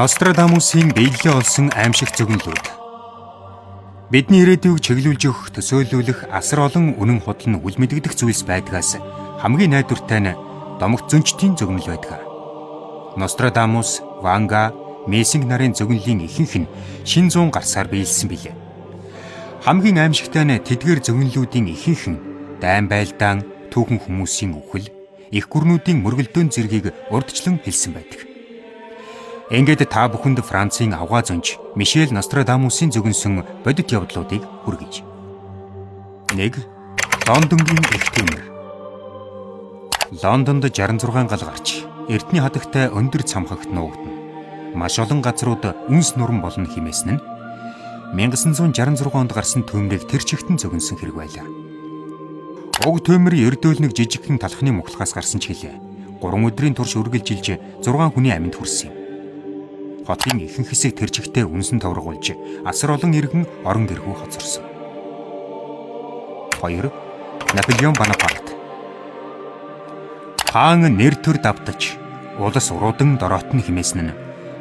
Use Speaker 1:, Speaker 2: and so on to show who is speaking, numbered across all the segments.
Speaker 1: Нострадамусын биелэлээ олсон аимшиг зөвгөнлүүд. Бидний ирээдүйг чиглүүлж өгөх, төсөөлүүлэх асар олон үнэн худал нь үл мэдэгдэх зүйлс байдгаас хамгийн найдвартай нь домогт зөнчтийн зөвгөнл байдаг. Нострадамус, Ванга, Месинг нарын зөвгөнлийн ихэнх нь шин зуун гарсаар биелсэн билээ. Хамгийн аимшигтай нь тэдгээр зөвгөнлүүдийн ихэнх нь дайн байлдаан, түүхэн хүмүүсийн үхэл, их гүрнүүдийн мөргөлдөөн зэргийг урдчлан хэлсэн байдаг. Ингээд та бүхэнд Францын авгаа зөнч Мишель Нострадамусын зөвгөнсөн бодит явдлуудыг хүргэж. 1. Лондонгийн их тэмэр. Лондонд 66 гал гарч, эрдний хадагтай өндөр цамхагт нуугдана. Маш олон газрууд үнс нуран болно хэмээсэн нь 1966 онд гарсан төмрийг тэр чигтэн зөвгөнсөн хэрэг байлаа. Уг төмөр ердөөл нэг жижигхэн талхны мухлагаас гарсан ч хэлээ. 3 өдрийн турш үргэлжилж 6 хүний амьд хүрсэн юм. Хотын ихэнх хэсэг тэр чигтээ үнсэн товрогуулж асар олон иргэн орон гэрхүү хоцорсон. 2. Наполеон Бонапарт. Хаан нэр төр давтаж, улас уруудан дороотно хэмээсэн нь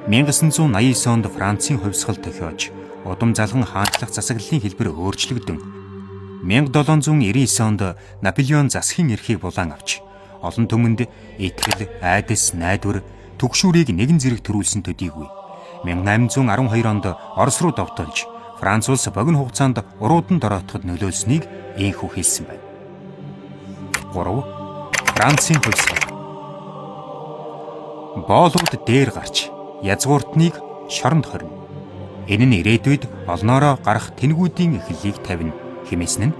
Speaker 1: 1989 онд Францын хувьсгал тохиож, удам залган хаанчлах засаглалын хэлбэр өөрчлөгдөн 1799 онд Наполеон засгийн эрхийг булаан авч, олон түмэнд итгэл, айдас, найдвар, түгшүүрийг нэгэн зэрэг төрүүлсэн төдийгүй 1812 онд Орос руу довтолж, Франц улс богино хугацаанд уруудан дороотоход нөлөөлснийг ийхүү хэлсэн байна. 3. Францын хувьсгал. Боолууд дээр гарч, язгууртныг шоронд хорно. Энэ нь ирээдүйд олноороо гарах тэнгүүдийн эхлэлийг тавина хэмээсэн нь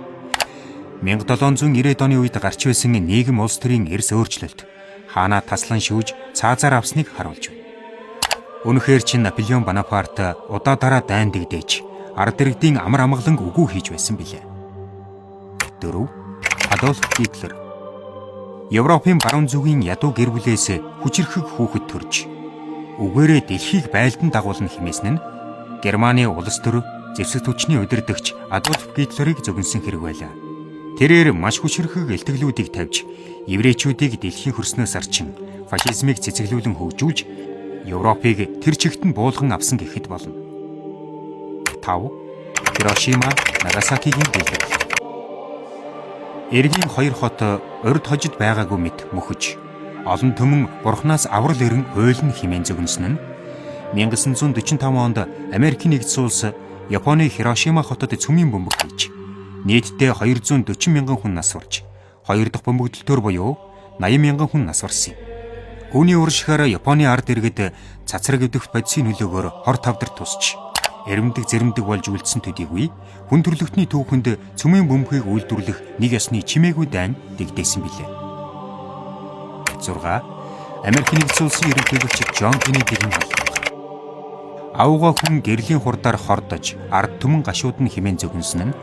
Speaker 1: 1790 оны үед гарч байсан нийгэм улс төрийн эрс өөрчлөлт хаанаа таслан шүүж цаазаар авсныг харуулж байна. Үнэхээр ч Наполеон Бонапарт удаа дараа дайн дэгдээж ард иргэдийн амар амгаланг үгүй хийж байсан билээ. 4. Адольф Гитлер. Европын баруун зүгийн ядуу гэр бүлээс хүчирхэг хүүхэд төрж, үгээрээ дэлхийг байлдан дагуулна хэмээсэн нь Германы улс төр зэвсэг түвшний удирдагч Адольф Гитлерийг зөвгөнсөн хэрэг байлаа. Тэрээр маш хүчирхэг илтгэлүүдийг тавьж, еврейчүүдийг дэлхийн хөрснөөс арчин фашизмыг цэцэглүүлэн хөгжүүлж, Европыг тэр чигт нь буулган авсан гэхэд болно. 5. Хирошима, Нагасакигийн бэлтгэл. Эргийн хоёр хот урд хожид байгаагүй мэт мөхөж, олон түмэн бурхнаас аврал ирэн хуйлна хэмээн зөвгөнсөн нь 1945 онд Америкийн нэгдсэн улс Японы Хирошима хотод цөмийн бөмбөг хийж, нийтдээ 240 мянган хүн нас барж, 2 дахь бөмбөгдөлтөөр буюу 80 мянган хүн нас барсан юм. Үүний урагшаар Японы ард иргэд цацраг өдөх бодисын нөлөөгөөр хор тавдар тусч, эрэмдэг зэрэмдэг болж үлдсэн төдийгүй хүн төрлөختний түүхэнд цөмийн бөмбөгийг үйлдвэрлэх нэг ёсны чимээгүй дайн дэгдээсэн билээ. 6. Америкийн нэгдсэн улсын ерөнхийлөгч Джон Кеннедигийн халдвар. Авгаа хүн гэрлийн хурдаар хордож, ард түмэн гашууд нь хэмээн зөвгөнсөн нь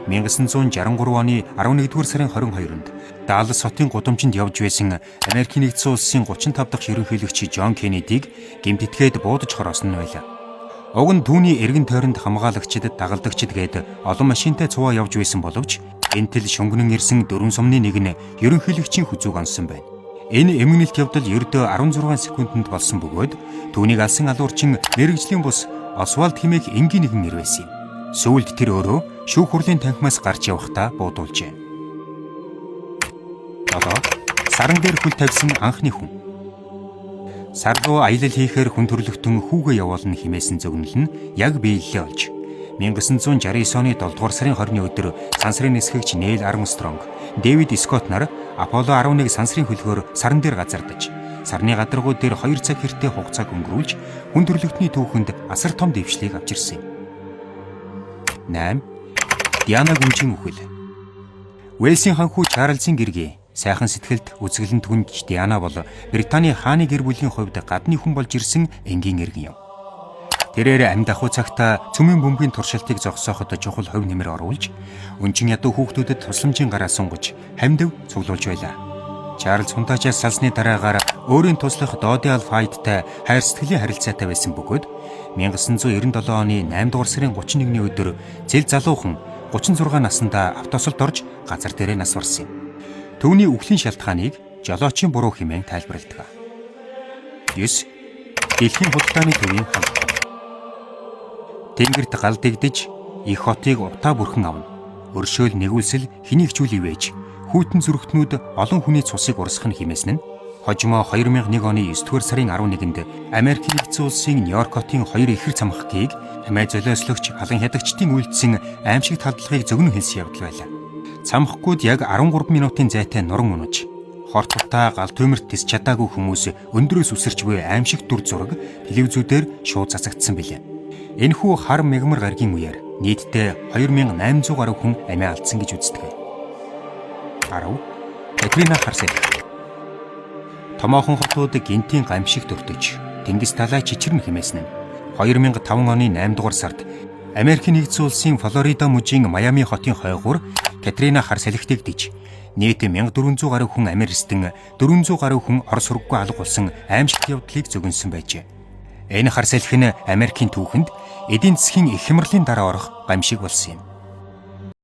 Speaker 1: 1963 оны 11-р сарын 22-нд Даллас хотын гудамжинд явж байсан Америкийн нэгдсэн улсын 35 дахь ерөнхийлөгч Джон Кеннедиг гэмтэтгээд буудаж хороосон нь байлаа. Уг нь түүний эргэн тойронд хамгаалагчид, дагалдагчид гээд олон машинтай цуваа явж байсан боловч энтэл шөнгөнөн ирсэн 4 сумны нэг нь ерөнхийлөгчийн хүзүүг онсон байна. Энэ эмгэнэлт явдал ердөө 16 секундэд болсон бөгөөд түүнийг алсан алуурчин мэргэжлийн бус Освальд хэмээх энгийн нэгэн нэр байсан юм. Сүүлд тэр өөрөө шүүх хурлын танхимаас гарч явахдаа буудуулжээ. 7. Саран дээр хөл тавьсан анхны хүн. Сар руу аялал хийхээр хүн төрлөختөн хүүгээ явуулна хэмээсэн зөвгөнөл нь яг биелэлээ олж 1969 оны 7 дугаар сарын 20-ны өдөр сансрын нисгэгч Нейл Армстронг, Дэвид Скотт нар Аполло 11 сансрын хөлгөөр саран дээр газардаж, сарны гадаргууд дээр 2 цаг хэртэ хугацааг өнгөрүүлж хүн төрлөختний түүхэнд асар том дэвшлийг авчирсан юм. 8. Диана гүнжин үхэл. Уэльсийн ханхүү Чарльзын гэргий сайхан сэтгэлд үзэглэн түнж Диана бол Британий хааны гэр бүлийн хувьд гадны хүн болж ирсэн энгийн иргэн юм. Тэрээр амьд ахуй цагта цөмийн бөмбөгийн туршилтыг зогсооход чухал хувь нэмэр оруулж, өнчин ядуу хүүхдүүдэд тусламжийн гараа сунгаж, хамдав цуглуулж байлаа. Чарльз хунтаачаас салсны дараагаар өөрийн туслах Доди Алфайдтай хайр сэтгэлийн харилцаатай байсан бөгөөд 1997 оны 8 дугаар сарын 31-ний өдөр зэл залуухан 36 наснда автосолд орж газар дээрээ нас барсан юм. Түүний үхлийн шалтгааныг жолоочийн буруу хэмээн тайлбарладаг. 9. Дэлхийн худалдааны төвийн халдвар. Тэнгэрт гал дэгдэж их хотыг утаа бүрхэн авна. Өршөөл нэгүүлсэл хэнийг ч үл ивэж хүйтэн зүрхтнүүд олон хүний цусыг урсгах нь хэмээсэн нь хожимо 2001 оны 9-р сарын 11-нд Америкийн нэгдсэн улсын Нью-Йорк хотын 2 ихэр цамхагыг Амиа золиослогч халан хядагчдын үйлдсэн аимшигт халдлагыг зөгнөн хэлсэн явдал байлаа. Цамхаггууд яг 13 минутын зайтай нуран унаж хорт утаа гал төмөрт тис чадаагүй хүмүүс өндрөөс үсэрч буй аимшигт дүр зураг телевизүүдээр шууд цацагдсан билээ. Энэхүү хар мягмар гаригийн үеэр нийтдээ 2800 гаруй хүн амиа алдсан гэж үздэг. 10. Катрина Харсел. Томоохон хотууд гинтийн гамшигт өртөж, тэнгис талай чичрэн хэмээсэн нь 2005 оны 8 дугаар сард Америкийн нэгдсэн улсын Флорида мужийн Майами хотын хойгуур Катрина Харселхтийг диж нийт 1400 гаруй хүн Америкстэн 400 гаруй хүн орос сургаггүй алга болсон аимшигт явдлыг зөгнсөн байжээ. Энэ харсэлх нь Америкийн түүхэнд эдийн засгийн их хямралын дараа орох гамшиг болсон юм.